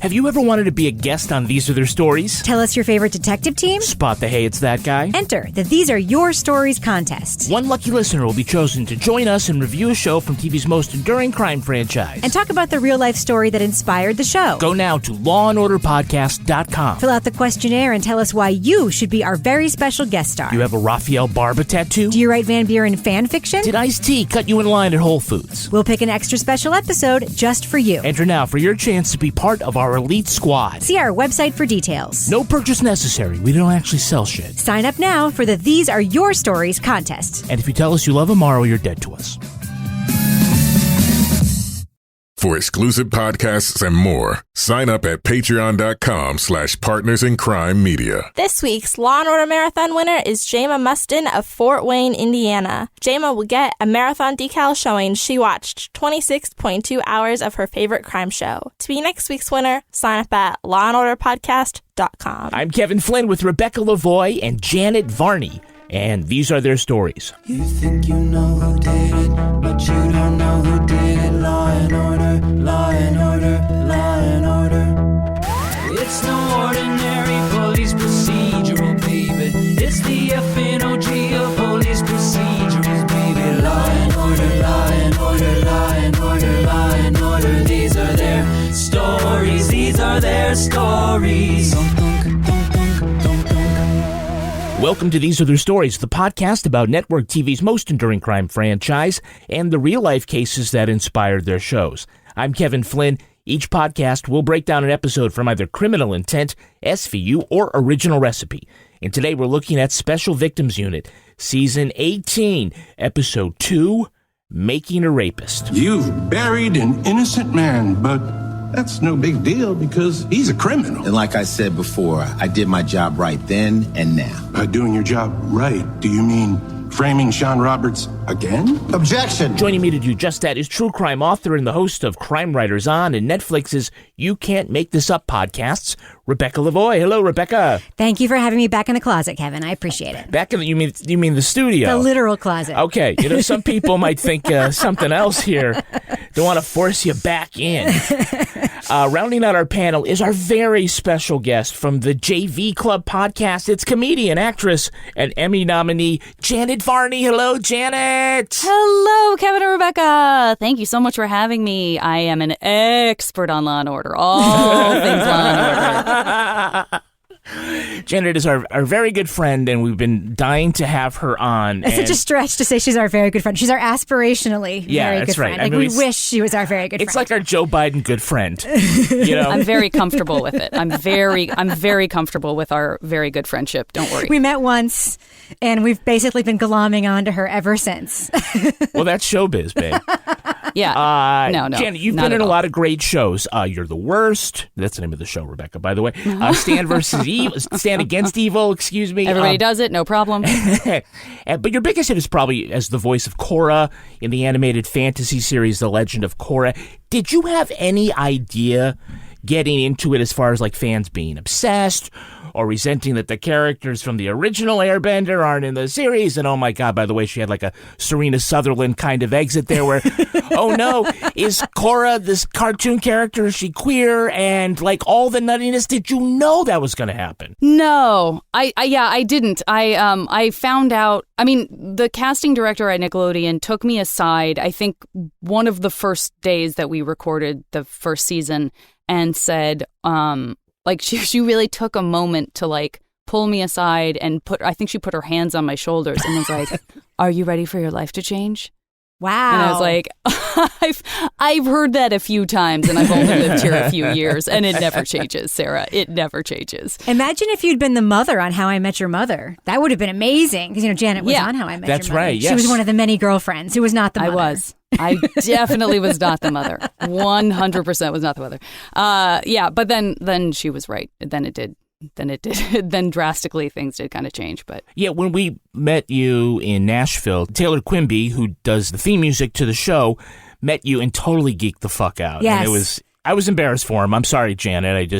Have you ever wanted to be a guest on These Are Their Stories? Tell us your favorite detective team? Spot the Hey, It's That Guy? Enter the These Are Your Stories contest. One lucky listener will be chosen to join us and review a show from TV's most enduring crime franchise. And talk about the real-life story that inspired the show. Go now to lawandorderpodcast.com. Fill out the questionnaire and tell us why you should be our very special guest star. Do you have a Raphael Barba tattoo? Do you write Van Buren fan fiction? Did Ice-T cut you in line at Whole Foods? We'll pick an extra special episode just for you. Enter now for your chance to be part of our elite squad. See our website for details. No purchase necessary. We don't actually sell shit. Sign up now for the These Are Your Stories contest. And if you tell us you love Amaro, you're dead to us. For exclusive podcasts and more, sign up at patreon.com/partnersincrimemedia. This week's Law & Order Marathon winner is Jama Mustin of Fort Wayne, Indiana. Jama will get a marathon decal showing she watched 26.2 hours of her favorite crime show. To be next week's winner, sign up at lawandorderpodcast.com. I'm Kevin Flynn with Rebecca Lavoie and Janet Varney, and these are their stories. You think you know who did it, but you don't know who did it. Law and order, law and order, law and order. It's no ordinary police procedural, baby. It's the FNOG of police procedurals, baby. Law and order, law and order, law and order, law and order. These are their stories, these are their stories. Welcome to These Are Their Stories, the podcast about network TV's most enduring crime franchise and the real-life cases that inspired their shows. I'm Kevin Flynn. Each podcast will break down an episode from either Criminal Intent, SVU, or Original Recipe. And today we're looking at Special Victims Unit, Season 18, Episode 2, Making a Rapist. You've buried an innocent man, but that's no big deal because he's a criminal. And like I said before, I did my job right then and now. By doing your job right, do you mean framing Sean Roberts again? Objection! Joining me to do just that is true crime author and the host of Crime Writers On and Netflix's You Can't Make This Up podcasts, Rebecca Lavoie. Hello, Rebecca. Thank you for having me back in the closet, Kevin. I appreciate it. Back in the, you mean the studio? The literal closet. Okay. Some people might think something else here. Don't want to force you back in. Rounding out our panel is our very special guest from the JV Club podcast. It's comedian, actress, and Emmy nominee Janet Varney. Hello, Janet. Hello, Kevin and Rebecca. Thank you so much for having me. I am an expert on Law & Order. All things Law & Order. Janet is our very good friend, and we've been dying to have her on. It's such a stretch to say she's our very good friend. She's our aspirationally very good friend. Like, we wish she was our very good friend. It's like our Joe Biden good friend. I'm very comfortable with it. I'm very comfortable with our very good friendship. Don't worry. We met once, and we've basically been glomming onto her ever since. Well, that's showbiz, babe. Yeah. No. Janet, you've been in a lot of great shows. You're the Worst. That's the name of the show, Rebecca, by the way. Stand Against Evil, excuse me. Everybody does it, no problem. But your biggest hit is probably as the voice of Cora in the animated fantasy series The Legend of Korra. Did you have any idea getting into it as far as like fans being obsessed or resenting that the characters from the original Airbender aren't in the series? And oh my God, by the way, she had like a Serena Sutherland kind of exit there where, oh no, is Cora this cartoon character? Is she queer? And like all the nuttiness, did you know that was going to happen? No, I didn't. I found out, the casting director at Nickelodeon took me aside, I think one of the first days that we recorded the first season, and said, she really took a moment to like pull me aside and I think she put her hands on my shoulders and was like, "Are you ready for your life to change?" Wow. And I was like, I've heard that a few times, and I've only lived here a few years, and it never changes, Sarah. It never changes. Imagine if you'd been the mother on How I Met Your Mother. That would have been amazing, because Janet was on How I Met Your Mother. That's right. Yes. She was one of the many girlfriends who was not the mother. I definitely was not the mother. 100% was not the mother. But then she was right. Then it did. Then drastically things did kind of change. But yeah, when we met you in Nashville, Taylor Quimby, who does the theme music to the show, met you and totally geeked the fuck out. Yes. And I was embarrassed for him. I'm sorry, Janet.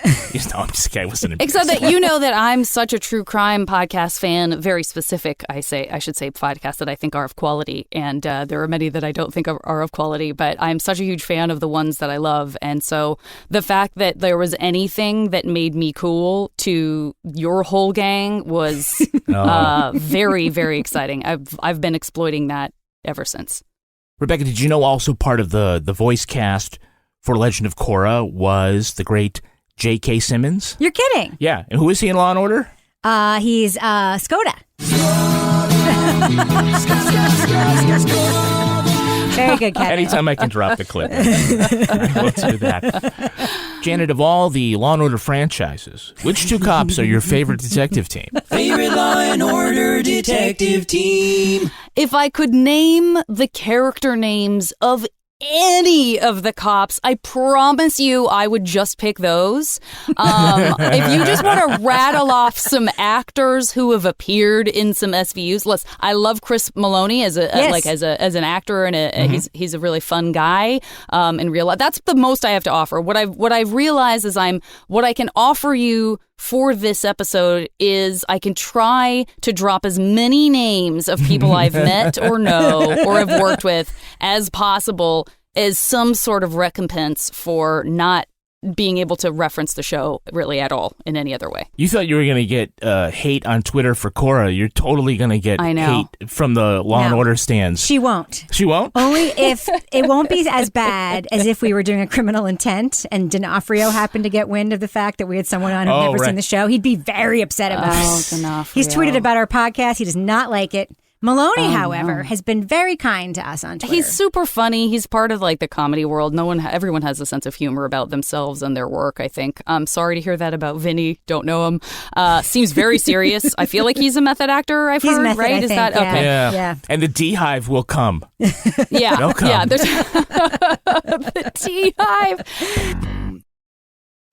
No, I'm just kidding. I wasn't Except that you know that I'm such a true crime podcast fan, very specific, I should say podcasts that I think are of quality. And there are many that I don't think are of quality, but I'm such a huge fan of the ones that I love. And so the fact that there was anything that made me cool to your whole gang was very, very exciting. I've been exploiting that ever since. Rebecca, did you know also part of the voice cast for Legend of Korra was the great J.K. Simmons? You're kidding. Yeah. And who is he in Law & Order? He's Skoda. Very good, Kevin. Anytime I can drop the clip. Let's do that. Janet, of all the Law & Order franchises, which two cops are your favorite detective team? Favorite Law & Order detective team. If I could name the character names of any of the cops, I promise you I would just pick those. If you just want to rattle off some actors who have appeared in some SVUs, I love Chris Maloney as an actor, and he's a really fun guy in real life. That's the most I have to offer. What I've realized is what I can offer you for this episode is I can try to drop as many names of people I've met or know or have worked with as possible as some sort of recompense for not being able to reference the show really at all in any other way. You thought you were going to get hate on Twitter for Korra. You're totally going to get hate from the Law & Order stands. She won't. She won't? Only if it won't be as bad as if we were doing a Criminal Intent and D'Onofrio happened to get wind of the fact that we had someone on who'd never seen the show. He'd be very upset about it. D'Onofrio. He's tweeted about our podcast. He does not like it. Maloney, however, has been very kind to us on Twitter. He's super funny. He's part of the comedy world. Everyone has a sense of humor about themselves and their work, I think. I'm sorry to hear that about Vinny. Don't know him. Seems very serious. I feel like he's a method actor, I've heard, method, right? Is that okay? Yeah. And the D-Hive will come. Yeah. They'll come. Yeah, there's the D-Hive.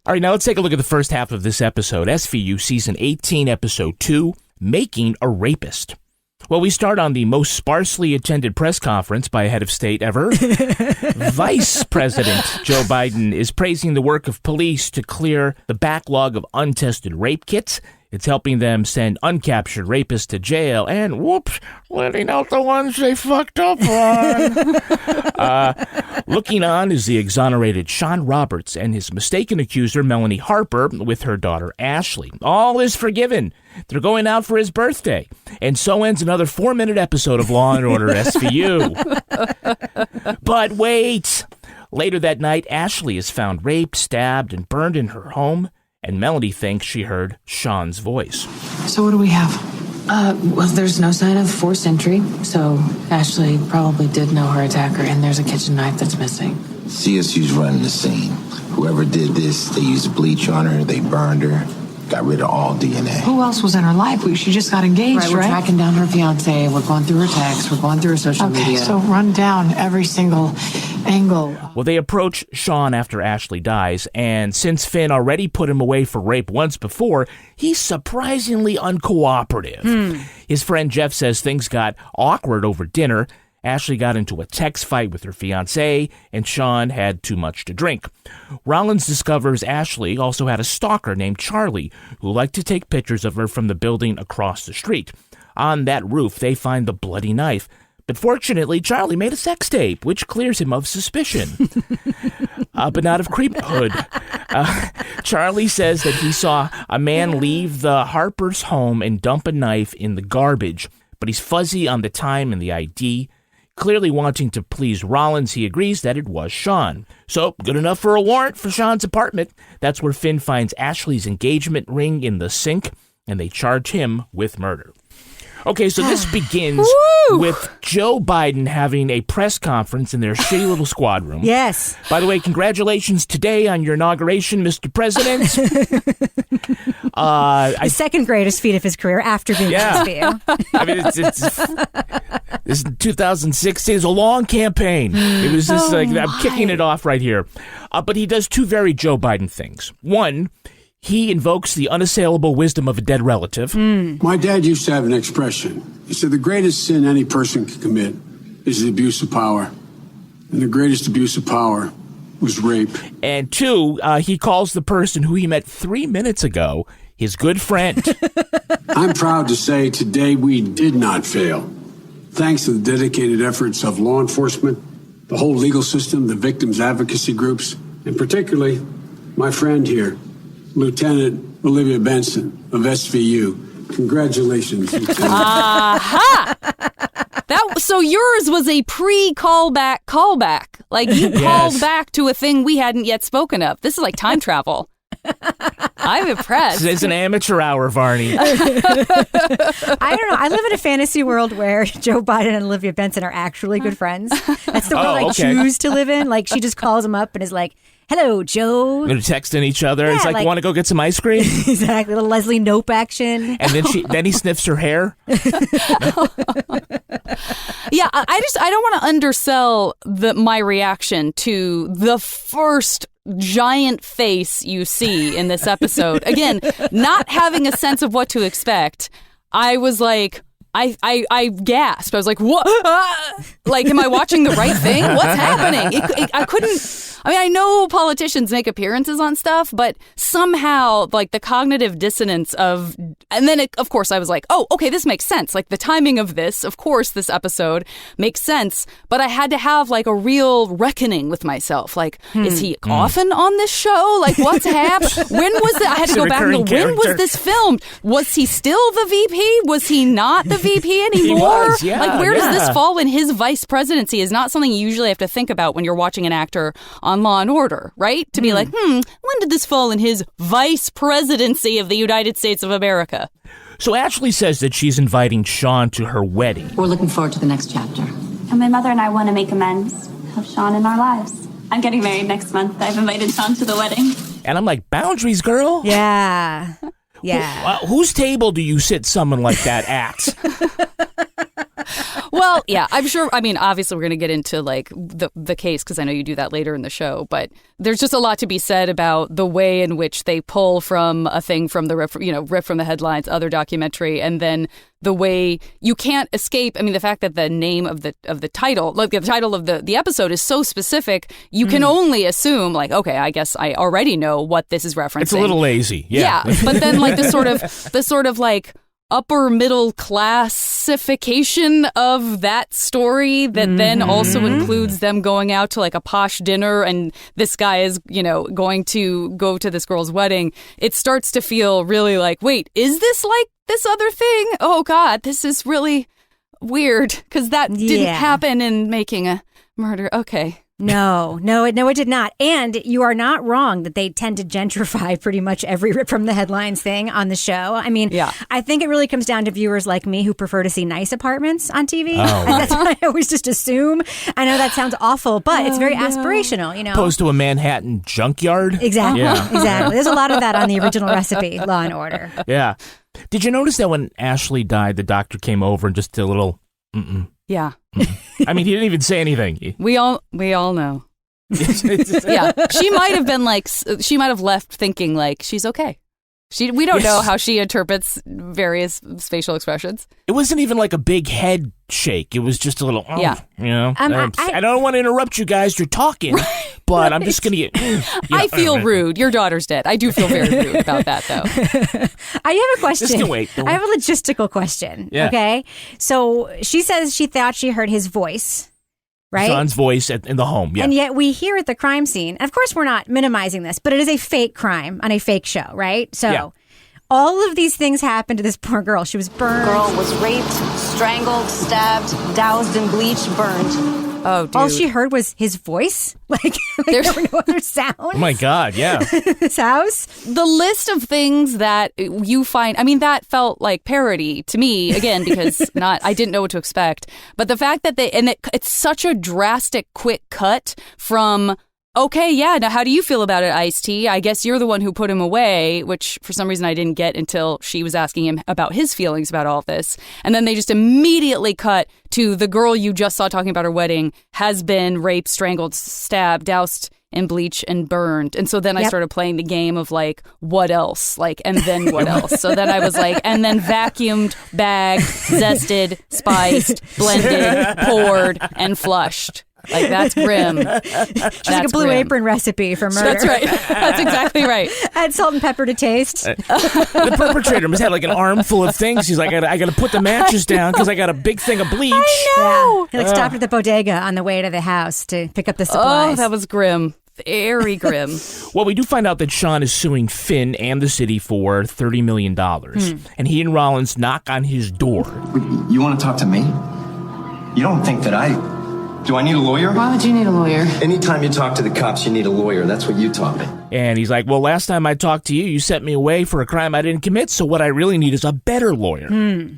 All right, now let's take a look at the first half of this episode. SVU Season 18, Episode 2, Making a Rapist. Well, we start on the most sparsely attended press conference by a head of state ever. Vice President Joe Biden is praising the work of police to clear the backlog of untested rape kits. It's helping them send uncaptured rapists to jail and, whoops, letting out the ones they fucked up on. Looking on is the exonerated Sean Roberts and his mistaken accuser, Melanie Harper, with her daughter, Ashley. All is forgiven. They're going out for his birthday. And so ends another 4-minute episode of Law & Order SVU. But wait! Later that night, Ashley is found raped, stabbed, and burned in her home. And Melanie thinks she heard Sean's voice. So what do we have? Well, there's no sign of forced entry, so Ashley probably did know her attacker, and there's a kitchen knife that's missing. CSU's running the scene. Whoever did this, they used bleach on her, they burned her, got rid of all DNA. Who else was in her life? She just got engaged, right? We're tracking down her fiance, we're going through her texts, we're going through her social media. So run down every single angle. Well, they approach Sean after Ashley dies, and since Finn already put him away for rape once before, he's surprisingly uncooperative. His friend Jeff says things got awkward over dinner. Ashley got into a text fight with her fiancé, and Sean had too much to drink. Rollins discovers Ashley also had a stalker named Charlie, who liked to take pictures of her from the building across the street. On that roof, they find the bloody knife. But fortunately, Charlie made a sex tape, which clears him of suspicion, but not of creephood. Charlie says that he saw a man leave the Harper's home and dump a knife in the garbage, but he's fuzzy on the time and the ID. Clearly wanting to please Rollins, he agrees that it was Sean. So, good enough for a warrant for Sean's apartment. That's where Finn finds Ashley's engagement ring in the sink, and they charge him with murder. Okay, so this begins with Joe Biden having a press conference in their shitty little squad room. Yes. By the way, congratulations today on your inauguration, Mr. President. The second greatest feat of his career after being SVU. I mean, this is 2016. It's a long campaign. It was just I'm kicking it off right here. But he does two very Joe Biden things. One, he invokes the unassailable wisdom of a dead relative. My dad used to have an expression. He said the greatest sin any person can commit is the abuse of power. And the greatest abuse of power was rape. And 2, he calls the person who he met 3 minutes ago his good friend. I'm proud to say today we did not fail. Thanks to the dedicated efforts of law enforcement, the whole legal system, the victims' advocacy groups, and particularly my friend here, Lieutenant Olivia Benson of SVU. Congratulations, Lieutenant. Aha! So yours was a callback. Like you called back to a thing we hadn't yet spoken of. This is like time travel. I'm impressed. It's an amateur hour, Varney. I don't know. I live in a fantasy world where Joe Biden and Olivia Benson are actually good friends. That's the world I choose to live in. Like, she just calls him up and is like, hello, Joe. They're texting each other. Yeah, it's like, want to go get some ice cream? Exactly. Little Leslie Knope action. And then he sniffs her hair. Yeah, I don't want to undersell my reaction to the first giant face you see in this episode. Again, not having a sense of what to expect. I was like, I gasped. I was like, what? Like, am I watching the right thing? What's happening? I couldn't. I mean, I know politicians make appearances on stuff, but somehow, like, the cognitive dissonance of, and then, of course, I was like, oh, okay, this makes sense. Like, the timing of this, of course, this episode makes sense, but I had to have, like, a real reckoning with myself. Like, is he often on this show? Like, what's happening? When was it? I had to go back and go, when was this filmed? Was he still the VP? Was he not the VP anymore? He was, yeah. Like, where does this fall in his vice presidency is not something you usually have to think about when you're watching an actor on Law and Order, right? To be like, when did this fall in his vice presidency of the United States of America? So Ashley says that she's inviting Sean to her wedding. We're looking forward to the next chapter. And my mother and I want to make amends, have Sean in our lives. I'm getting married next month. I've invited Sean to the wedding. And I'm like, boundaries, girl? Yeah. Yeah. Whose table do you sit someone like that at? Well, yeah, I'm sure. I mean, obviously, we're going to get into like the case because I know you do that later in the show. But there's just a lot to be said about the way in which they pull from a thing from the rip from the headlines, other documentary, and then the way you can't escape. I mean, the fact that the name of the title, like the title of the episode, is so specific, you can only assume like, okay, I guess I already know what this is referencing. It's a little lazy, yeah. But then like the sort of like upper middle classification of that story that then also includes them going out to like a posh dinner and this guy is, going to go to this girl's wedding. It starts to feel really like, wait, is this like this other thing? Oh God, this is really weird because that didn't happen in Making a Murder. Okay. No, it did not. And you are not wrong that they tend to gentrify pretty much every rip from the headlines thing on the show. I mean, I think it really comes down to viewers like me who prefer to see nice apartments on TV. Oh. And that's what I always just assume. I know that sounds awful, but it's very aspirational, Opposed to a Manhattan junkyard. Exactly. Yeah. Exactly. There's a lot of that on the original recipe, Law and Order. Yeah. Did you notice that when Ashley died, the doctor came over and just did a little Yeah. I mean, he didn't even say anything. We all know. Yeah. She might have left thinking like she's okay. We don't know how she interprets various facial expressions. It wasn't even like a big head shake. It was just a little, I don't want to interrupt you guys. You're talking, but I'm just going to get... I feel rude. Your daughter's dead. I do feel very rude about that, though. I have a question. Just wait. I have a logistical question, okay? So she says she thought she heard his voice, right? Sean's voice in the home, yeah. And yet we hear at the crime scene, and of course we're not minimizing this, but it is a fake crime on a fake show, right? So all of these things happened to this poor girl. She was burned. Girl was raped, strangled, stabbed, doused in bleach, burned. Oh, dude. All she heard was his voice? Like there were no other sounds? Oh, my God, yeah. This house? The list of things that you find, I mean, that felt like parody to me, again, because I didn't know what to expect. But the fact that it's such a drastic, quick cut from... Okay, yeah, now how do you feel about it, Ice-T? I guess you're the one who put him away, which for some reason I didn't get until she was asking him about his feelings about all of this. And then they just immediately cut to the girl you just saw talking about her wedding has been raped, strangled, stabbed, doused in bleach and burned. And so then I started playing the game of like, what else? Like, and then what else? So then I was like, and then vacuumed, bagged, zested, spiced, blended, poured, and flushed. Like, that's grim. It's like a Blue Apron recipe for murder. That's right. That's exactly right. Add salt and pepper to taste. The perpetrator must have like an armful of things. He's like, I got to put the matches down because I got a big thing of bleach. I know. Yeah. He stopped at the bodega on the way to the house to pick up the supplies. Oh, that was grim. Very grim. Well, we do find out that Sean is suing Finn and the city for $30 million. And he and Rollins knock on his door. You want to talk to me? You don't think that do I need a lawyer? Why would you need a lawyer? Anytime you talk to the cops, you need a lawyer. That's what you taught me. And he's like, well, last time I talked to you, you sent me away for a crime I didn't commit. So what I really need is a better lawyer.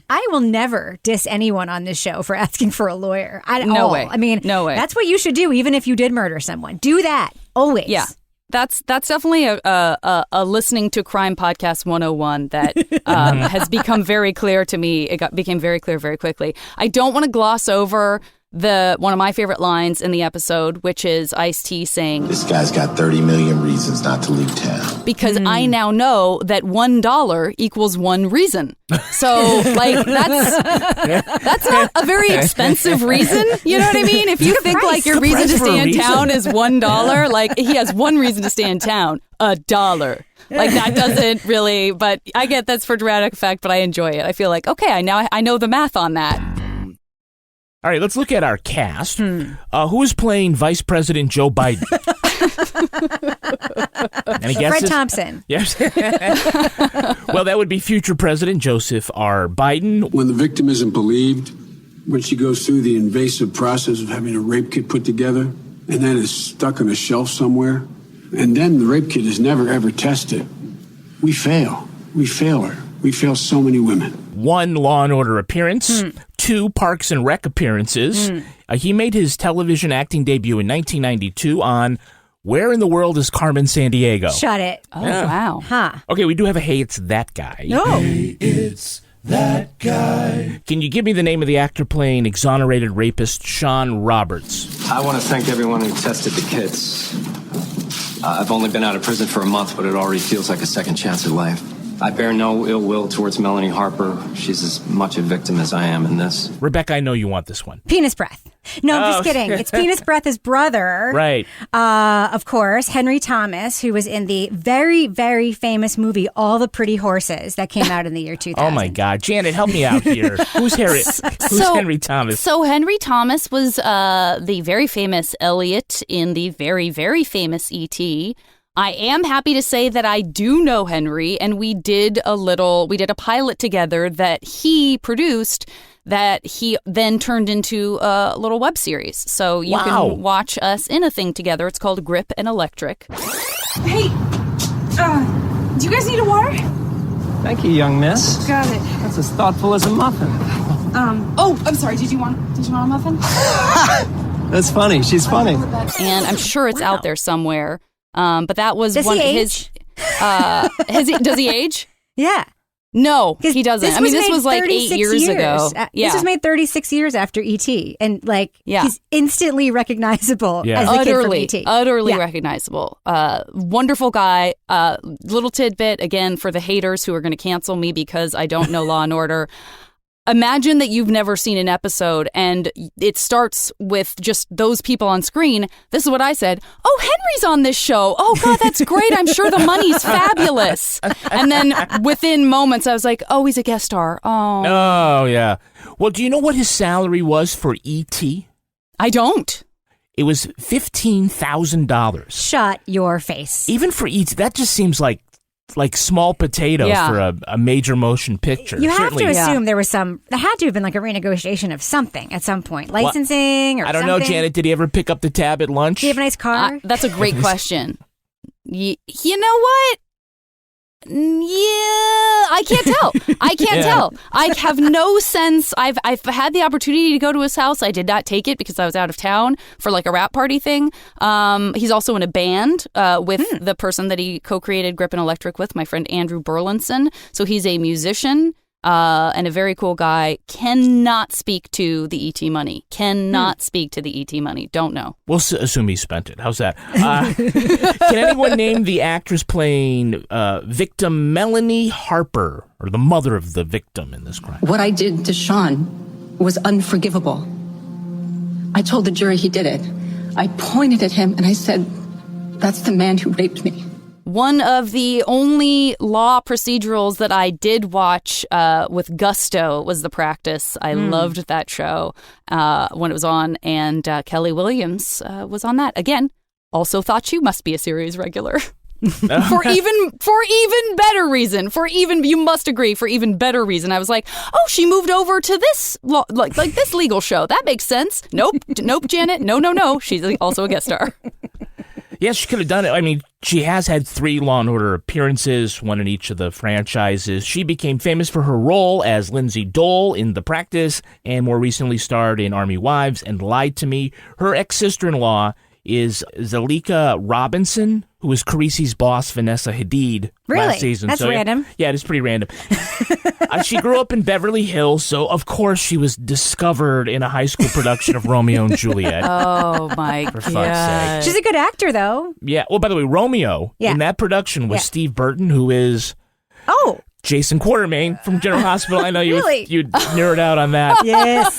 I will never diss anyone on this show for asking for a lawyer. No way. I mean, no way. That's what you should do, even if you did murder someone. Do that. Always. Yeah. That's definitely a listening to crime podcast 101 that has become very clear to me. It became very clear very quickly. I don't want to gloss over one of my favorite lines in the episode, which is Ice-T saying, "This guy's got 30 million reasons not to leave town." Because I now know that $1 equals one reason. So, like, that's not a very expensive reason. You know what I mean? If you think like your reason to stay in town is $1, like he has one reason to stay in town, $1. Like, that doesn't really, but I get that's for dramatic effect, but I enjoy it. I feel like, okay, I know the math on that. All right, let's look at our cast. Who is playing Vice President Joe Biden? Any guesses? Fred Thompson. Yes. Well, that would be future President Joseph R. Biden. When the victim isn't believed, when she goes through the invasive process of having a rape kit put together and then is stuck on a shelf somewhere, and then the rape kit is never, ever tested, we fail. We fail her. We fail so many women. 1 Law & Order appearance, 2 Parks and Rec appearances. He made his television acting debut in 1992 on Where in the World is Carmen Sandiego? Shut it. Oh, wow. Huh. Okay, we do have a Hey, It's That Guy. No. Hey, it's that guy. Can you give me the name of the actor playing exonerated rapist Sean Roberts? I want to thank everyone who tested the kits. I've only been out of prison for a month, but it already feels like a second chance at life. I bear no ill will towards Melanie Harper. She's as much a victim as I am in this. Rebecca, I know you want this one. Penis breath. No, I'm just kidding. It's Penis Breath's brother. Right. Of course, Henry Thomas, who was in the very, very famous movie All the Pretty Horses that came out in the year 2000. Oh, my God. Janet, help me out here. Who's Henry Thomas? So Henry Thomas was the very famous Elliot in the very, very famous E.T., I am happy to say that I do know Henry, and we did a pilot together that he produced that he then turned into a little web series. So you can watch us in a thing together. It's called Grip and Electric. Hey, do you guys need a water? Thank you, young miss. Got it. That's as thoughtful as a muffin. Oh, I'm sorry. Did you want a muffin? That's funny. She's funny. And I'm sure it's out there somewhere. But that was does one he of age? Does he age? Yeah. No, he doesn't. I mean, this was like 8 years ago. Yeah. This was made 36 years after E.T. And he's instantly recognizable as the kid from E.T. Utterly recognizable. Wonderful guy. Little tidbit, again, for the haters who are going to cancel me because I don't know Law & Order. Imagine that you've never seen an episode and it starts with just those people on screen. This is what I said. Oh, Henry's on this show. Oh, God, that's great. I'm sure the money's fabulous. And then within moments, I was like, oh, he's a guest star. Oh, yeah. Well, do you know what his salary was for E.T.? I don't. It was $15,000. Shut your face. Even for E.T., that just seems like small potatoes for a major motion picture. You have to assume there had to have been like a renegotiation of something at some point. Licensing or something. I don't know, Janet. Did he ever pick up the tab at lunch? Do you have a nice car? That's a great question. You know what? Yeah, I can't tell. I have no sense. I've had the opportunity to go to his house. I did not take it because I was out of town for like a rap party thing. He's also in a band with the person that he co-created Grip and Electric with, my friend Andrew Burlinson. So he's a musician and a very cool guy. Cannot speak to the ET money. Cannot speak to the ET money. Don't know. We'll assume he spent it. How's that? Can anyone name the actress playing victim Melanie Harper, or the mother of the victim in this crime? What I did to Sean was unforgivable. I told the jury he did it. I pointed at him and I said, that's the man who raped me. One of the only law procedurals that I did watch with gusto was The Practice. I loved that show when it was on, and Kelly Williams was on that. Again, also thought you must be a series regular. for even better reason. You must agree, for even better reason. I was like, oh, she moved over to this like this legal show. That makes sense. Nope, Janet. No. She's also a guest star. Yes, she could have done it. I mean, she has had 3 Law & Order appearances, one in each of the franchises. She became famous for her role as Lindsay Dole in The Practice, and more recently starred in Army Wives and Lied to Me. Her ex-sister-in-law is Zalika Robinson, who was Carisi's boss, Vanessa Hadid, last season. That's random. Yeah, it is pretty random. She grew up in Beverly Hills, so of course she was discovered in a high school production of Romeo and Juliet. Oh, my God. For fuck's sake. She's a good actor, though. Yeah. Well, by the way, Romeo in that production was Steve Burton, who is... Oh. Jason Quartermain from General Hospital. I know Really? you'd nerd out on that. Yes.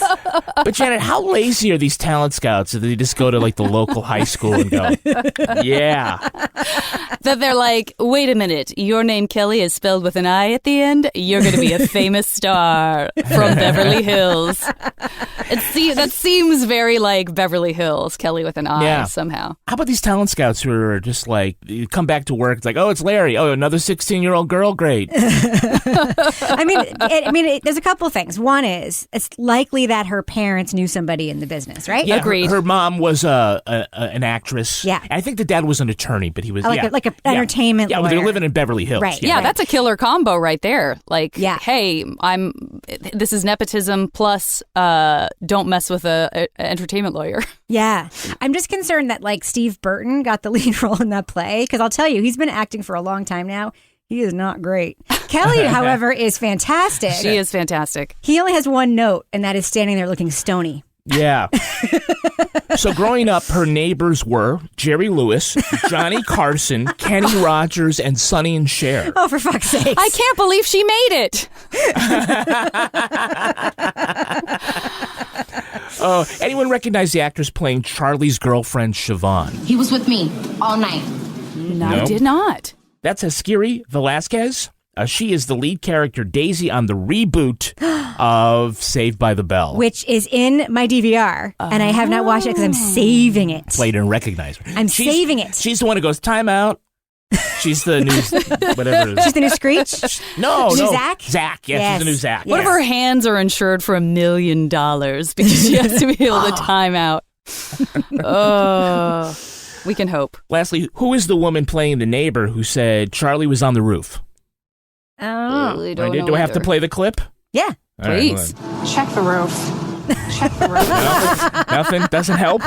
But Janet, how lazy are these talent scouts that they just go to like the local high school and go, yeah. That they're like, wait a minute, your name Kelly is spelled with an I at the end? You're going to be a famous star from Beverly Hills. That seems very like Beverly Hills, Kelly with an I somehow. How about these talent scouts who are just like, you come back to work, it's like, oh, it's Larry. Oh, another 16-year-old girl? Great. I mean, there's a couple things. One is it's likely that her parents knew somebody in the business, right? Yeah, agreed. Her mom was an actress. Yeah, I think the dad was an attorney, but he was like an entertainment lawyer. Yeah, they're living in Beverly Hills. Right. Yeah, that's a killer combo right there. Like, hey, this is nepotism plus don't mess with a entertainment lawyer. Yeah, I'm just concerned that like Steve Burton got the lead role in that play because I'll tell you, he's been acting for a long time now. He is not great. Kelly, however, is fantastic. She is fantastic. He only has one note, and that is standing there looking stony. Yeah. So growing up, her neighbors were Jerry Lewis, Johnny Carson, Kenny Rogers, and Sonny and Cher. Oh, for fuck's sake. I can't believe she made it. Anyone recognize the actress playing Charlie's girlfriend, Siobhan? He was with me all night. No, I did not. That's Askiri Velasquez. She is the lead character, Daisy, on the reboot of Saved by the Bell. Which is in my DVR, and I have not watched it because I'm saving it. Played and recognized her. I'm saving it. She's the one who goes, time out. She's the new, whatever it is. She's the new Screech? No. Zach? Zach, yes, she's the new Zach. What if her hands are insured for $1 million because she has to be able to time out? Oh... We can hope. Lastly, who is the woman playing the neighbor who said Charlie was on the roof? Oh. Do I have to play the clip? Yeah. Please. Check the roof. Check the roof. Nothing? Doesn't help?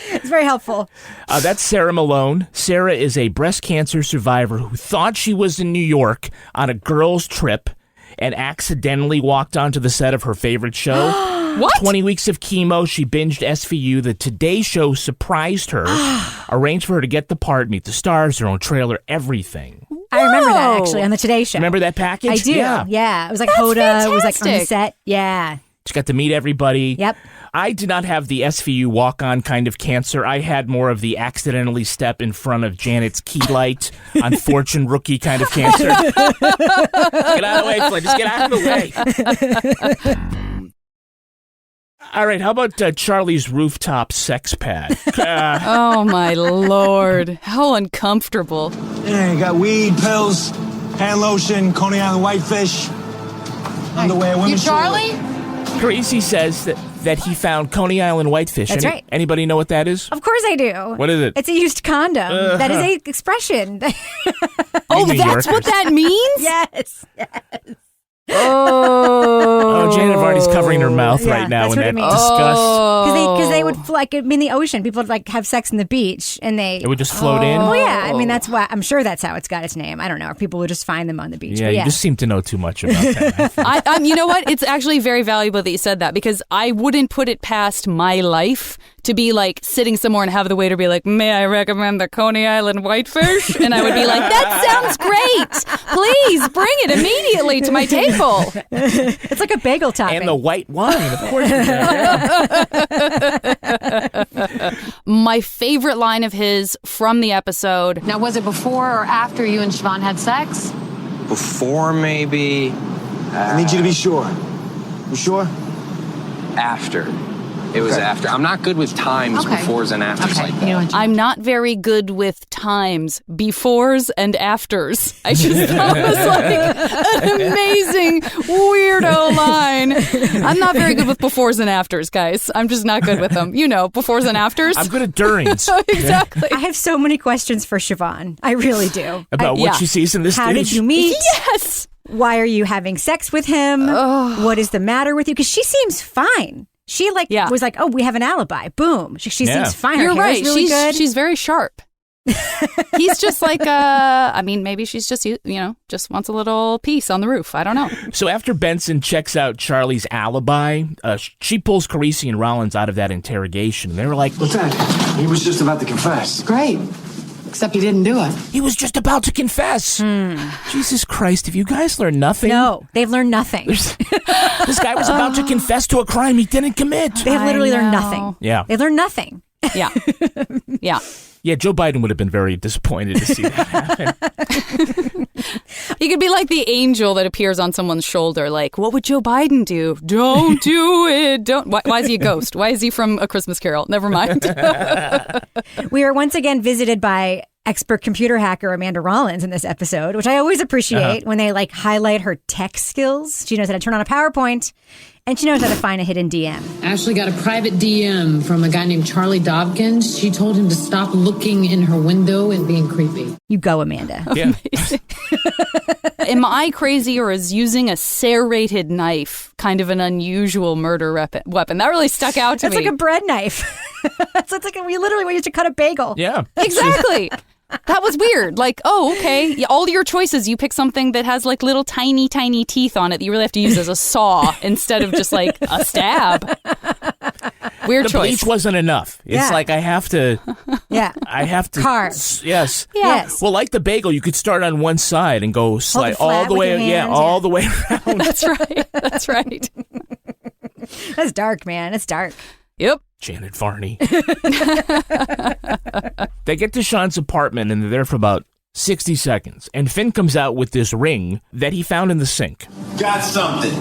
It's very helpful. That's Sarah Malone. Sarah is a breast cancer survivor who thought she was in New York on a girls' trip and accidentally walked onto the set of her favorite show. What? 20 weeks of chemo. She binged SVU. The Today Show surprised her, arranged for her to get the part, meet the stars, her own trailer, everything. I remember that, actually, on the Today Show. Remember that package? I do. Yeah. It was like Hoda was like on the set. Yeah. She got to meet everybody. Yep. I did not have the SVU walk-on kind of cancer. I had more of the accidentally step in front of Janet's key light on Fortune rookie kind of cancer. Get out of the way, Flynn. Just get out of the way. All right, how about Charlie's rooftop sex pad? Oh, my Lord. How uncomfortable. Yeah, you got weed, pills, hand lotion, Coney Island whitefish, underwear, women's... You Charlie? Carisi says that he found Coney Island whitefish. That's right. Anybody know what that is? Of course I do. What is it? It's a used condom. That is a expression. Oh, that's what that means? Yes. Oh, Janet Varney's covering her mouth right now in that disgust. Because they would in the ocean. People would like have sex in the beach, and it would just float in. Oh yeah, I mean that's why I'm sure that's how it's got its name. I don't know. Or people would just find them on the beach. Yeah, but you just seem to know too much about that. You know what? It's actually very valuable that you said that because I wouldn't put it past my life to be like sitting somewhere and have the waiter be like, "May I recommend the Coney Island whitefish?" And I would be like, "That sounds great. Please bring it immediately to my table." wonderful. It's like a bagel topping. And the white wine, of course. My favorite line of his from the episode. Now, was it before or after you and Siobhan had sex? Before, maybe. I need you to be sure. You sure? After. It was after. I'm not good with times, befores and afters like that. I'm not very good with times, befores and afters. I just thought it was like an amazing weirdo line. I'm not very good with befores and afters, guys. I'm just not good with them. You know, befores and afters. I'm good at durings. Exactly. I have so many questions for Siobhan. I really do. About what she sees in this How did you meet? Yes. Why are you having sex with him? What is the matter with you? Because she seems fine. She was like, oh, we have an alibi. Boom. She seems fine. Her You're hair right. is really good. She's very sharp. He's just like, I mean, maybe she's just, just wants a little piece on the roof. I don't know. So after Benson checks out Charlie's alibi, she pulls Carisi and Rollins out of that interrogation. They were like, Lieutenant, he was just about to confess. Great. Except he didn't do it. He was just about to confess. Jesus Christ, have you guys learned nothing? No, they've learned nothing. This guy was about to confess to a crime he didn't commit. They've literally learned nothing. Yeah. They learned nothing. Yeah. Yeah. Yeah, Joe Biden would have been very disappointed to see that happen. He could be like the angel that appears on someone's shoulder. Like, what would Joe Biden do? Don't do it. Don't. Why is he a ghost? Why is he from A Christmas Carol? Never mind. We are once again visited by expert computer hacker Amanda Rollins in this episode, which I always appreciate when they highlight her tech skills. She knows how to turn on a PowerPoint, and she knows how to find a hidden DM. Ashley got a private DM from a guy named Charlie Dobkins. She told him to stop looking in her window and being creepy. You go, Amanda. Yeah. Am I crazy, or is using a serrated knife kind of an unusual murder weapon? That really stuck out to me. It's like a bread knife. It's like we used to cut a bagel. Yeah. Exactly. That was weird. Like, oh, okay. All your choices, you pick something that has little tiny, tiny teeth on it that you really have to use as a saw instead of just a stab. Weird choice. The bleach wasn't enough. It's like I have to. Yeah. I have to. Carve. Yes. Yes. Well, like the bagel, you could start on one side and go slide all the way. All the way around. That's right. That's right. That's dark, man. It's dark. Yep. Janet Varney. They get to Sean's apartment and they're there for about 60 seconds. And Finn comes out with this ring that he found in the sink. Got something.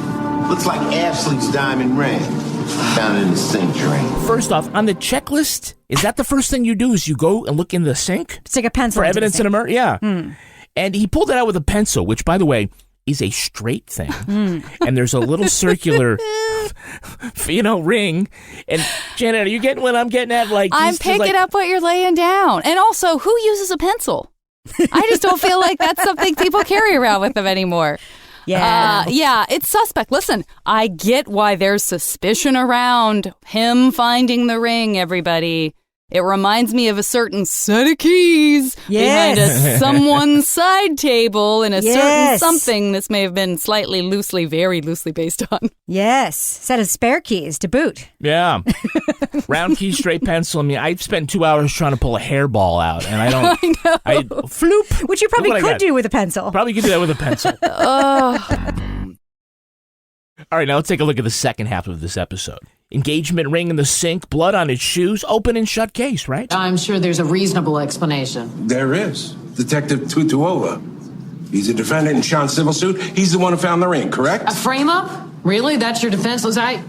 Looks like Ashley's diamond ring. Found it in the sink drain. First off, on the checklist, is that the first thing you do is you go and look in the sink? Stick a pencil for evidence in a murder? Yeah. And he pulled it out with a pencil, which, by the way, is a straight thing. And there's a little circular ring. And Janet, are you getting what I'm getting at? I'm picking up what you're laying down. And also, who uses a pencil? I just don't feel like that's something people carry around with them anymore. Yeah. Yeah, it's suspect. Listen, I get why there's suspicion around him finding the ring, everybody. It reminds me of a certain set of keys behind someone's side table in a certain something this may have been very loosely based on. Yes. Set of spare keys to boot. Yeah. Round key, straight pencil. I mean, I've spent 2 hours trying to pull a hairball out, and I don't. I know. Floop. Which you probably could do with a pencil. Probably could do that with a pencil. All right, now let's take a look at the second half of this episode. Engagement ring in the sink, blood on its shoes, open and shut case, right? I'm sure there's a reasonable explanation. There is. Detective Tutuola. He's a defendant in Sean's civil suit. He's the one who found the ring, correct? A frame-up? Really? That's your defenseless? I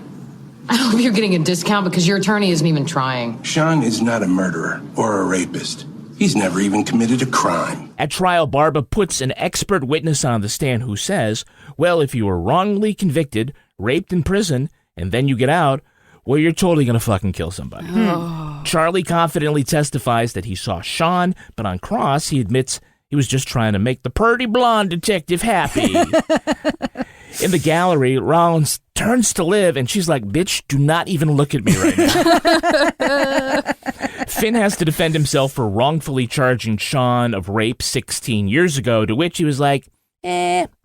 hope you're getting a discount because your attorney isn't even trying. Sean is not a murderer or a rapist. He's never even committed a crime. At trial, Barba puts an expert witness on the stand who says, well, if you were wrongly convicted, raped in prison, and then you get out, well, you're totally going to fucking kill somebody. Charlie confidently testifies that he saw Sean, but on cross, he admits he was just trying to make the purty blonde detective happy. In the gallery, Rollins turns to Liv, and she's like, bitch, do not even look at me right now. Finn has to defend himself for wrongfully charging Sean of rape 16 years ago, to which he was like,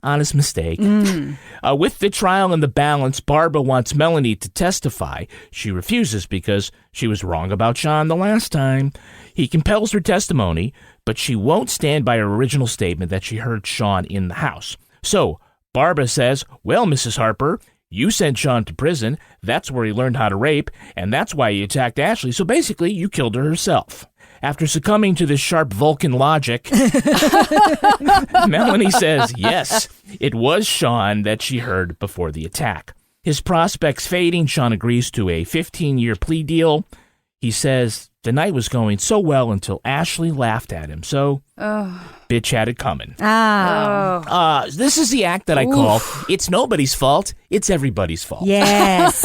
honest mistake. With the trial in the balance, Barbara wants Melanie to testify. She refuses because she was wrong about Sean the last time. He compels her testimony, but she won't stand by her original statement that she heard Sean in the house. So, Barbara says, well, Mrs. Harper, you sent Sean to prison. That's where he learned how to rape, and that's why he attacked Ashley. So basically, you killed her herself. After succumbing to this sharp Vulcan logic, Melanie says, yes, it was Sean that she heard before the attack. His prospects fading, Sean agrees to a 15-year plea deal. He says the night was going so well until Ashley laughed at him. So, bitch had it coming. This is the act that I call, it's nobody's fault, it's everybody's fault. Yes.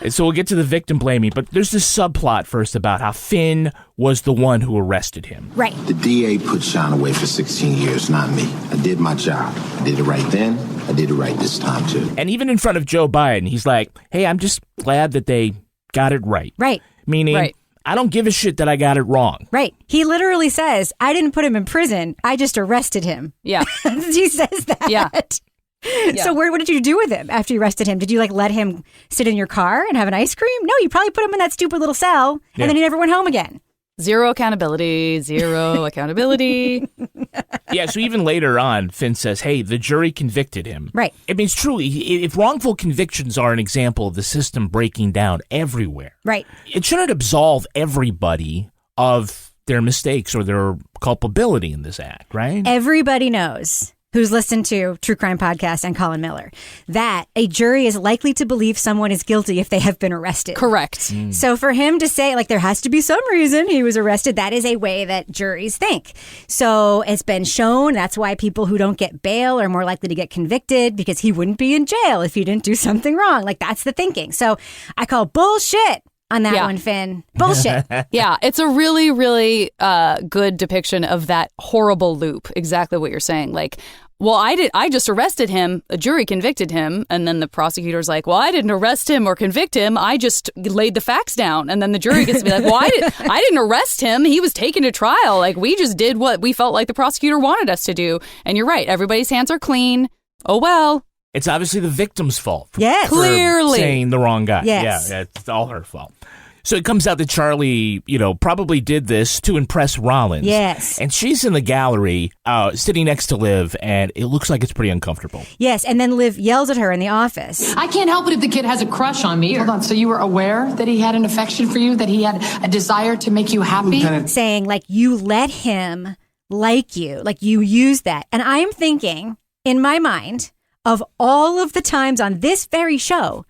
So we'll get to the victim blaming, but there's this subplot first about how Finn was the one who arrested him. Right. The DA put Sean away for 16 years, not me. I did my job. I did it right then. I did it right this time, too. And even in front of Joe Biden, he's like, hey, I'm just glad that they got it right. Right. Meaning, I don't give a shit that I got it wrong. Right. He literally says, I didn't put him in prison. I just arrested him. Yeah. He says that. Yeah. So what did you do with him after you arrested him? Did you let him sit in your car and have an ice cream? No, you probably put him in that stupid little cell and then he never went home again. Zero accountability. Yeah, so even later on, Finn says, hey, the jury convicted him. Right. I mean, it's truly, if wrongful convictions are an example of the system breaking down everywhere, right, it shouldn't absolve everybody of their mistakes or their culpability in this act, right? Everybody knows, who's listened to True Crime Podcast and Colin Miller, that a jury is likely to believe someone is guilty if they have been arrested. Correct. So for him to say, there has to be some reason he was arrested, that is a way that juries think. So it's been shown that's why people who don't get bail are more likely to get convicted, because he wouldn't be in jail if he didn't do something wrong. That's the thinking. So I call bullshit on that one, Finn. Bullshit. Yeah, it's a really, really good depiction of that horrible loop. Exactly what you're saying. I just arrested him, a jury convicted him, and then the prosecutor's like, well, I didn't arrest him or convict him, I just laid the facts down. And then the jury gets to be like, well, I didn't arrest him, he was taken to trial. We just did what we felt like the prosecutor wanted us to do. And you're right, everybody's hands are clean. Oh, well. It's obviously the victim's fault. Yes. For clearly saying the wrong guy. Yes. Yeah, it's all her fault. So it comes out that Charlie, probably did this to impress Rollins. Yes. And she's in the gallery, sitting next to Liv, and it looks like it's pretty uncomfortable. Yes, and then Liv yells at her in the office. I can't help it if the kid has a crush on me. Hold on, so you were aware that he had an affection for you, that he had a desire to make you happy? Saying, you let him like you, you use that. And I am thinking, in my mind, of all of the times on this very show,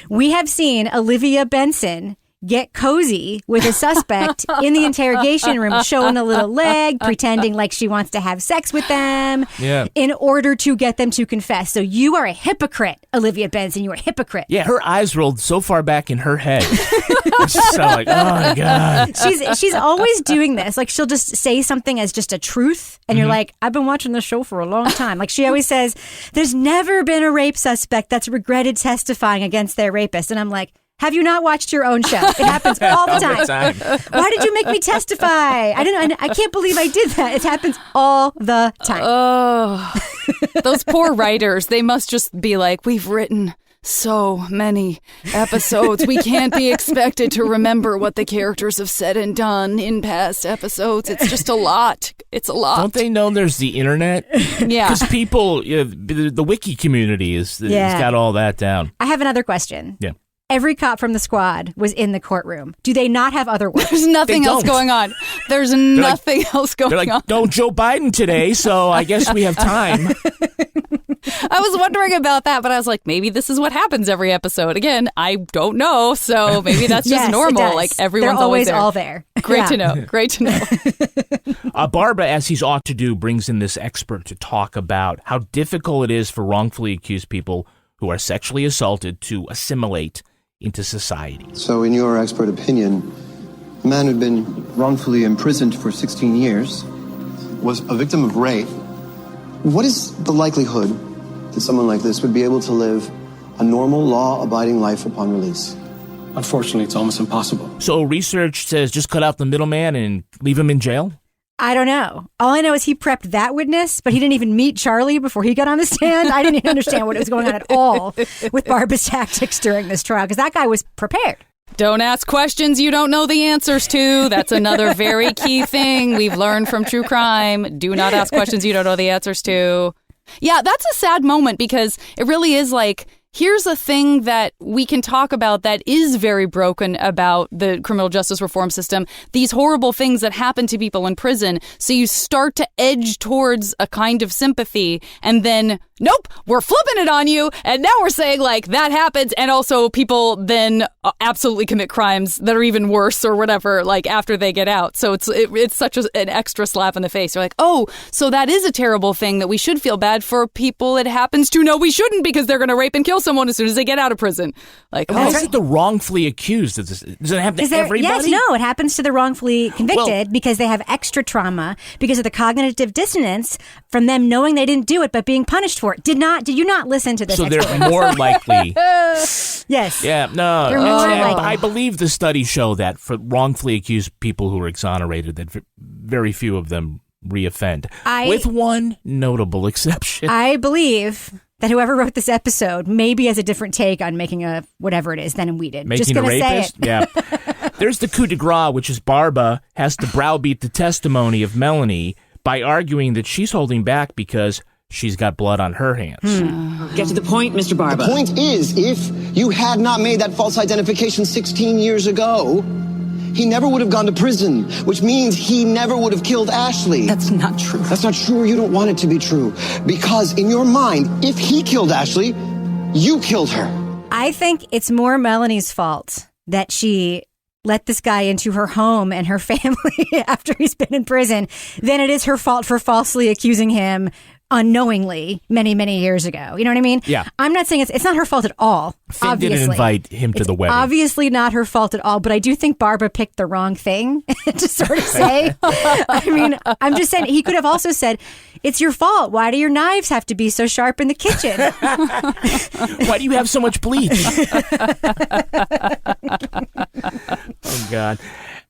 we have seen Olivia Benson get cozy with a suspect in the interrogation room, showing a little leg, pretending like she wants to have sex with them in order to get them to confess. So you are a hypocrite, Olivia Benson. You are a hypocrite. Yeah, her eyes rolled so far back in her head. It's just so oh my God. She's always doing this. She'll just say something as just a truth. And you're like, I've been watching this show for a long time. She always says, there's never been a rape suspect that's regretted testifying against their rapist. And I'm like, have you not watched your own show? It happens all the time. Why did you make me testify? I can't believe I did that. It happens all the time. Oh, those poor writers. They must just be like, we've written so many episodes. We can't be expected to remember what the characters have said and done in past episodes. It's just a lot. It's a lot. Don't they know there's the internet? Yeah. Because people, the wiki community has got all that down. I have another question. Yeah. Every cop from the squad was in the courtrum. Do they not have other work? There's nothing else going on. There's nothing else going on. They're like, no Joe Biden today, so I guess we have time. I was wondering about that, but I was like, maybe this is what happens every episode. Again, I don't know, so maybe that's just yes, normal. Everyone's They're always there. all there. Great to know. Great to know. Barbara, as he's ought to do, brings in this expert to talk about how difficult it is for wrongfully accused people who are sexually assaulted to assimilate into society. So in your expert opinion, the man who'd been wrongfully imprisoned for 16 years was a victim of rape. What is the likelihood that someone like this would be able to live a normal, law-abiding life upon release? Unfortunately, it's almost impossible. So research says just cut out the middleman and leave him in jail? I don't know. All I know is he prepped that witness, but he didn't even meet Charlie before he got on the stand. I didn't even understand what was going on at all with Barbara's tactics during this trial, because that guy was prepared. Don't ask questions you don't know the answers to. That's another very key thing we've learned from true crime. Do not ask questions you don't know the answers to. Yeah, that's a sad moment because it really is like, here's a thing that we can talk about that is very broken about the criminal justice reform system. These horrible things that happen to people in prison. So you start to edge towards a kind of sympathy and then, nope, we're flipping it on you. And now we're saying like that happens. And also people then absolutely commit crimes that are even worse or whatever, like after they get out. So it's such an extra slap in the face. You're like, oh, so that is a terrible thing that we should feel bad for people it happens to. No, we shouldn't because they're going to rape and kill someone as soon as they get out of prison. Like, why is it the wrongfully accused? Does it happen to everybody? Yes, no, it happens to the wrongfully convicted because they have extra trauma because of the cognitive dissonance from them knowing they didn't do it but being punished for it. Did you not listen to this? So they're more likely. Yes. Yeah, no. They're more likely. I believe the studies show that for wrongfully accused people who are exonerated, that very few of them reoffend, with one notable exception. I believe that whoever wrote this episode maybe has a different take on making a whatever it is than we did. Making Just gonna a rapist? say it. Yeah. There's the coup de grace, which is Barba has to browbeat the testimony of Melanie by arguing that she's holding back because she's got blood on her hands. Get to the point, Mr. Barba. The point is, if you had not made that false identification 16 years ago, he never would have gone to prison, which means he never would have killed Ashley. That's not true. That's not true, or you don't want it to be true. Because in your mind, if he killed Ashley, you killed her. I think it's more Melanie's fault that she let this guy into her home and her family after he's been in prison than it is her fault for falsely accusing him unknowingly many, many years ago. You know what I mean? Yeah. I'm not saying it's not her fault at all. Finn obviously. didn't invite him to the wedding. Obviously not her fault at all, but I do think Barbara picked the wrong thing to sort of say. I mean, I'm just saying he could have also said, it's your fault. Why do your knives have to be so sharp in the kitchen? Why do you have so much bleach? Oh, God.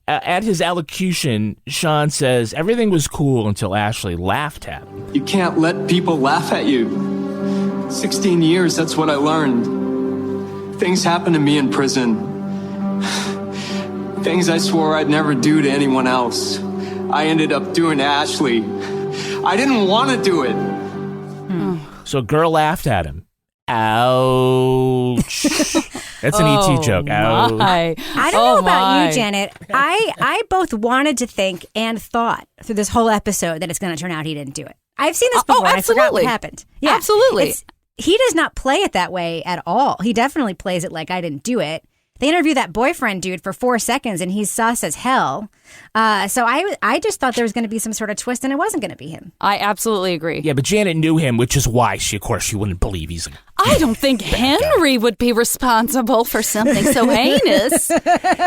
At his allocution, Sean says everything was cool until Ashley laughed at him. You can't let people laugh at you. 16 years, that's what I learned. Things happened to me in prison. Things I swore I'd never do to anyone else. I ended up doing to Ashley. I didn't want to do it. So a girl laughed at him. Ouch. That's an ET joke. Ouch. I don't know about you, Janet. I both wanted to think and thought through this whole episode that it's going to turn out he didn't do it. I've seen this before. I forgot what happened. Yeah, absolutely. He does not play it that way at all. He definitely plays it like I didn't do it. They interview that boyfriend dude for 4 seconds, and he's sus as hell. So I just thought there was going to be some sort of twist, and it wasn't going to be him. I absolutely agree. Yeah, but Janet knew him, which is why she wouldn't believe he's. I don't think Henry would be responsible for something so heinous.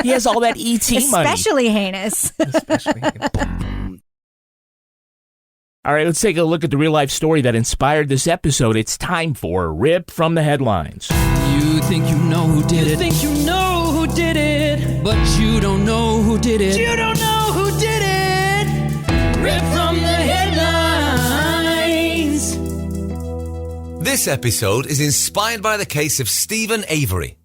He has all that ET money. Especially heinous. All right, let's take a look at the real-life story that inspired this episode. It's time for Rip from the Headlines. You think you know who did it. You think you know who did it. But you don't know who did it. You don't know who did it. Rip from the Headlines. This episode is inspired by the case of Steven Avery.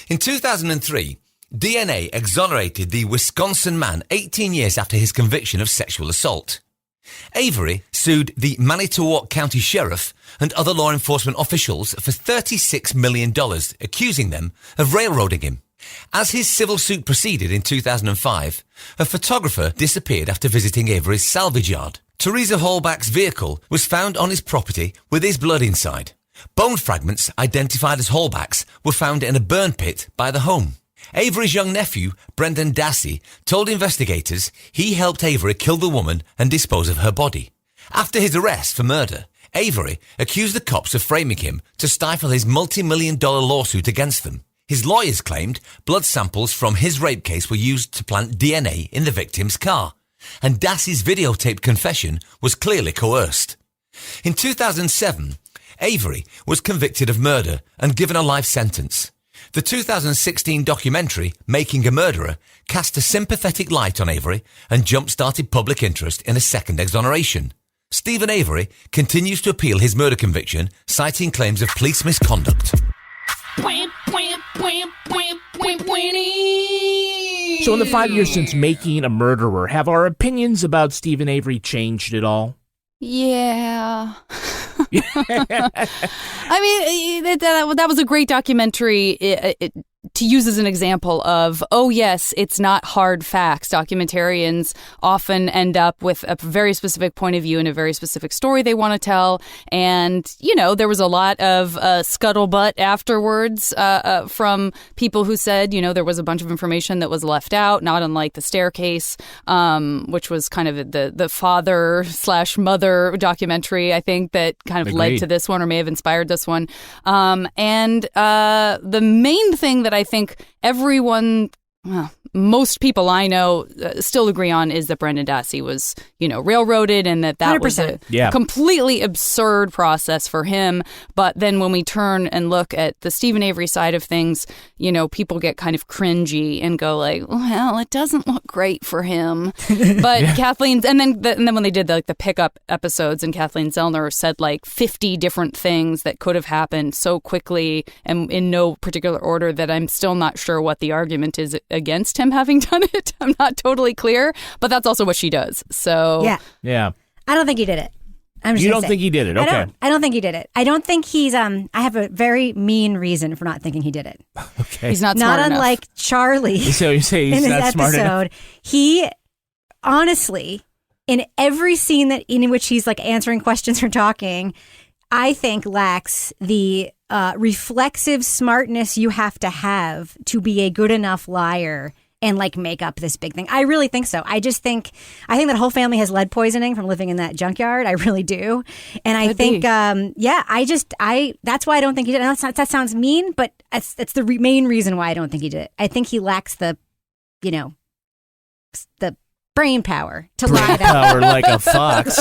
In 2003, DNA exonerated the Wisconsin man 18 years after his conviction of sexual assault. Avery sued the Manitowoc County Sheriff and other law enforcement officials for $36 million, accusing them of railroading him. As his civil suit proceeded in 2005, a photographer disappeared after visiting Avery's salvage yard. Teresa Hallback's vehicle was found on his property with his blood inside. Bone fragments identified as Hallback's were found in a burn pit by the home. Avery's young nephew, Brendan Dassey, told investigators he helped Avery kill the woman and dispose of her body. After his arrest for murder, Avery accused the cops of framing him to stifle his multi-million-dollar lawsuit against them. His lawyers claimed blood samples from his rape case were used to plant DNA in the victim's car, and Dassey's videotaped confession was clearly coerced. In 2007, Avery was convicted of murder and given a life sentence. The 2016 documentary, Making a Murderer, cast a sympathetic light on Avery and jump-started public interest in a second exoneration. Steven Avery continues to appeal his murder conviction, citing claims of police misconduct. So in the 5 years since Making a Murderer, have our opinions about Steven Avery changed at all? Yeah. I mean, that was a great documentary to use as an example of, oh, yes, it's not hard facts. Documentarians often end up with a very specific point of view and a very specific story they want to tell. And, there was a lot of scuttlebutt afterwards from people who said, there was a bunch of information that was left out, not unlike The Staircase, which was kind of the father/mother documentary, I think, that kind of led to this one or may have inspired this one. And the main thing that I think most people I know still agree on is that Brendan Dassey was, railroaded, and that 100%. Was a completely absurd process for him. But then when we turn and look at the Steven Avery side of things, people get kind of cringy and go like, well, it doesn't look great for him. But Kathleen, and then when they did the pickup episodes, and Kathleen Zellner said 50 different things that could have happened so quickly and in no particular order that I'm still not sure what the argument is against him having done it. I'm not totally clear, but that's also what she does. So yeah. I don't think he did it. You don't think he did it? Okay. I don't think he did it. I don't think he's. I have a very mean reason for not thinking he did it. Okay. He's not smart enough. Unlike Charlie. So you say he's not smart enough? He honestly, in every scene in which he's answering questions or talking, I think lacks the reflexive smartness you have to be a good enough liar and make up this big thing. I really think so. I think that whole family has lead poisoning from living in that junkyard. I really do. And I think, that's why I don't think he did it. That sounds mean, but that's the main reason why I don't think he did it. I think he lacks the brain power to lie. Power like a fox.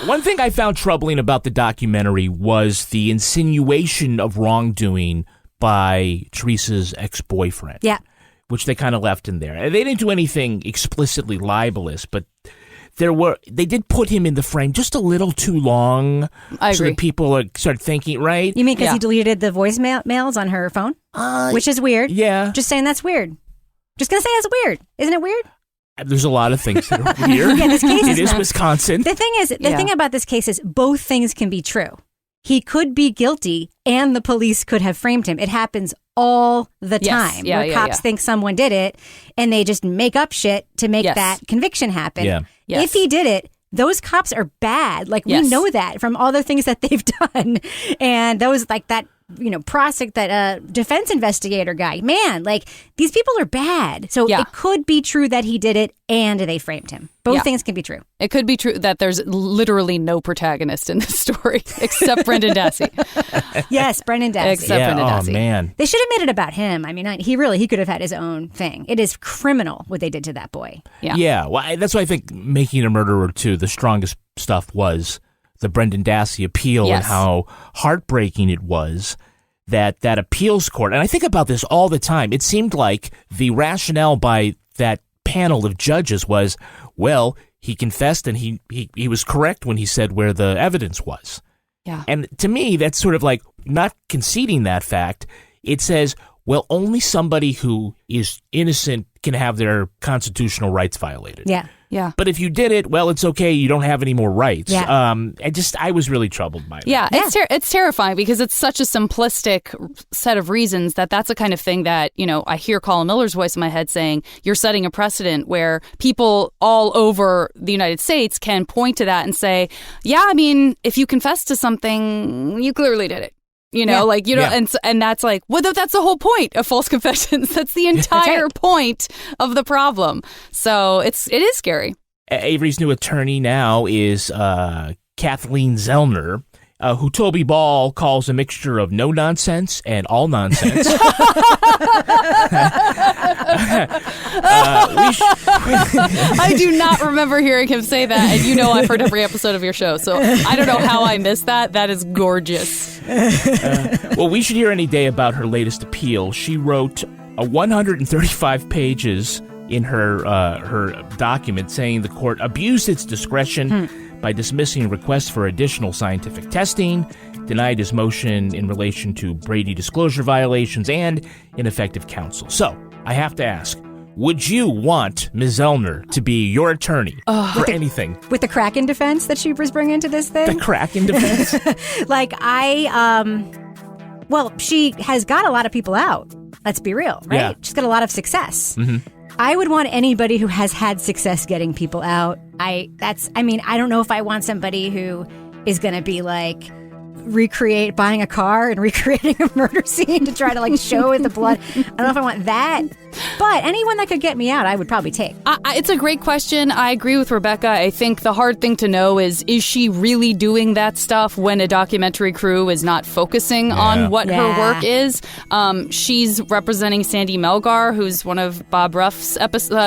One thing I found troubling about the documentary was the insinuation of wrongdoing by Teresa's ex-boyfriend. Yeah. Which they kind of left in there. They didn't do anything explicitly libelous, but they did put him in the frame just a little too long. I agree. So that people start thinking, right? You mean because he deleted the voicemails on her phone? Which is weird. Yeah. Just saying that's weird. Just going to say that's weird. Isn't it weird? There's a lot of things that are weird. This case is Wisconsin. The thing about this case is both things can be true. He could be guilty and the police could have framed him. It happens all the time where cops think someone did it and they just make up shit to make that conviction happen. Yeah. Yes. If he did it, those cops are bad. We know that from all the things that they've done. And those that defense investigator guy, man, these people are bad. So it could be true that he did it and they framed him. Both things can be true. It could be true that there's literally no protagonist in this story except Brendan Dassey. Yes, Brendan Dassey. Except Brendan Dassey. Oh, man. They should have made it about him. I mean, he could have had his own thing. It is criminal what they did to that boy. Yeah. Well, that's why I think Making a Murderer 2, the strongest stuff was the Brendan Dassey appeal and how heartbreaking it was that appeals court. And I think about this all the time. It seemed like the rationale by that panel of judges was, well, he confessed and he was correct when he said where the evidence was. Yeah. And to me, that's sort of not conceding that fact. It says, well, only somebody who is innocent can have their constitutional rights violated. Yeah. Yeah. But if you did it, well, it's okay. You don't have any more rights. Yeah. I was really troubled by that. Yeah. It's terrifying because it's such a simplistic set of reasons that's the kind of thing that, I hear Colin Miller's voice in my head saying, you're setting a precedent where people all over the United States can point to that and say, yeah, I mean, if you confess to something, you clearly did it. And that's well, that's the whole point of false confessions. That's the entire point of the problem. So it is scary. Avery's new attorney now is Kathleen Zellner, who Toby Ball calls a mixture of no nonsense and all nonsense. I do not remember hearing him say that, and I've heard every episode of your show, so I don't know how I missed that. That is gorgeous. Well, we should hear any day about her latest appeal. She wrote 135 pages in her document saying the court abused its discretion by dismissing requests for additional scientific testing, denied his motion in relation to Brady disclosure violations, and ineffective counsel. So, I have to ask, Would you want Ms. Zellner to be your attorney for anything? With the Kraken defense that she was bringing to this thing? The Kraken defense? Well, she has got a lot of people out. Let's be real, right? Yeah. She's got a lot of success. Mm-hmm. I would want anybody who has had success getting people out. I don't know if I want somebody who is going to be like buying a car and recreating a murder scene to try to like show the blood. I don't know if I want that. But anyone that could get me out, I would probably take. It's a great question. I agree with Rebecca. I think the hard thing to know is she really doing that stuff when a documentary crew is not focusing on what her work is? She's representing Sandy Melgar, who's one of Bob Ruff's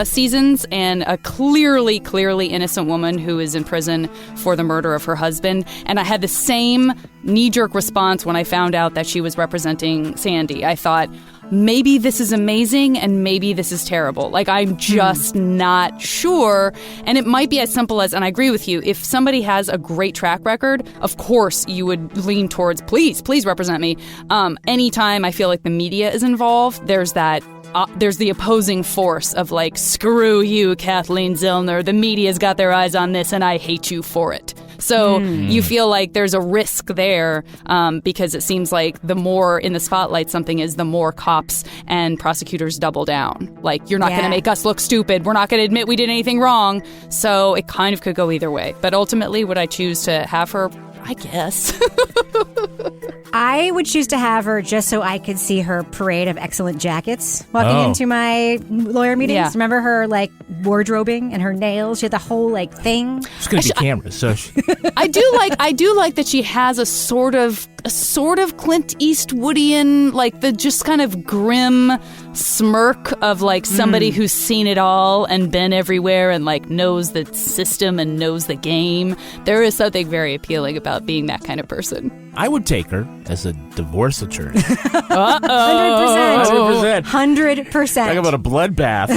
seasons, and a clearly innocent woman who is in prison for the murder of her husband. And I had the same knee-jerk response when I found out that she was representing Sandy. I thought, maybe this is amazing and maybe this is terrible. Like, I'm just not sure. And it might be as simple as, and I agree with you, if somebody has a great track record, of course you would lean towards, please represent me. Anytime I feel like the media is involved, there's the opposing force of like, screw you, Kathleen Zellner. The media's got their eyes on this and I hate you for it. So you feel like there's a risk there because it seems like the more in the spotlight something is, the more cops and prosecutors double down. Like, you're not going to make us look stupid. We're not going to admit we did anything wrong. So it kind of could go either way. But ultimately, would I choose to have her? I guess. I would choose to have her just so I could see her parade of excellent jackets walking into my lawyer meetings. Yeah. Remember her like wardrobing and her nails? She had the whole like thing. It's going to be cameras, so I do like that she has a sort of Clint Eastwoodian, like the just kind of grim smirk of like somebody who's seen it all and been everywhere and like knows the system and knows the game. There is something very appealing about being that kind of person. I would take her as a divorce attorney. 100%. 100%. Talk about a bloodbath.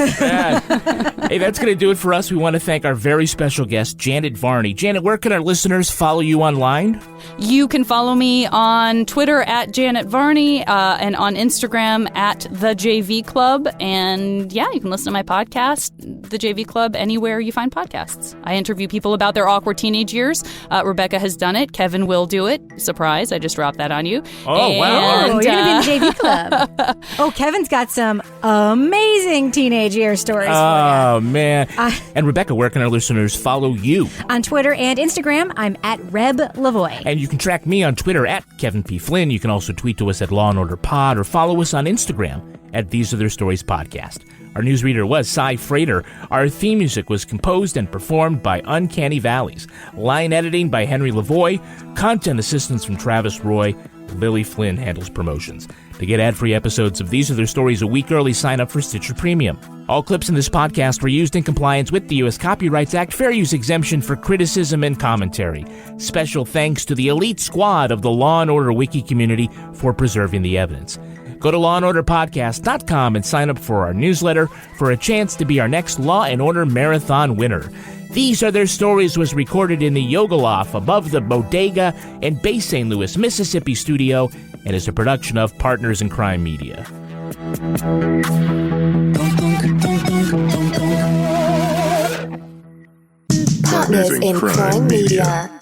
Hey, that's going to do it for us. We want to thank our very special guest, Janet Varney. Janet, where can our listeners follow you online? You can follow me on Twitter at Janet Varney and on Instagram at The JV Club. And yeah, you can listen to my podcast, The JV Club, anywhere you find podcasts. I interview people about their awkward teenage years. Rebecca has done it. Kevin will do it. Surprise, I just dropped that on you. Oh, wow. You're going to be in the JV Club. Kevin's got some amazing teenage year stories for you. Oh, man. And Rebecca, where can our listeners follow you? On Twitter and Instagram, I'm at Reb Lavoie. And you can track me on Twitter at Kevin P. Flynn. You can also tweet to us at Law & Order Pod or follow us on Instagram at These Are Their Stories Podcast. Our newsreader was Cy Frater. Our theme music was composed and performed by Uncanny Valleys. Line editing by Henry Lavoie. Content assistance from Travis Roy. Lily Flynn handles promotions. To get ad-free episodes of These Are Their Stories a week early, sign up for Stitcher Premium. All clips in this podcast were used in compliance with the U.S. Copyrights Act fair use exemption for criticism and commentary. Special thanks to the elite squad of the Law & Order Wiki community for preserving the evidence. Go to lawandorderpodcast.com and sign up for our newsletter for a chance to be our next Law & Order Marathon winner. These Are Their Stories was recorded in the Yoga Loft above the Bodega in Bay St. Louis, Mississippi studio and is a production of Partners in Crime Media. Partners in Crime Media.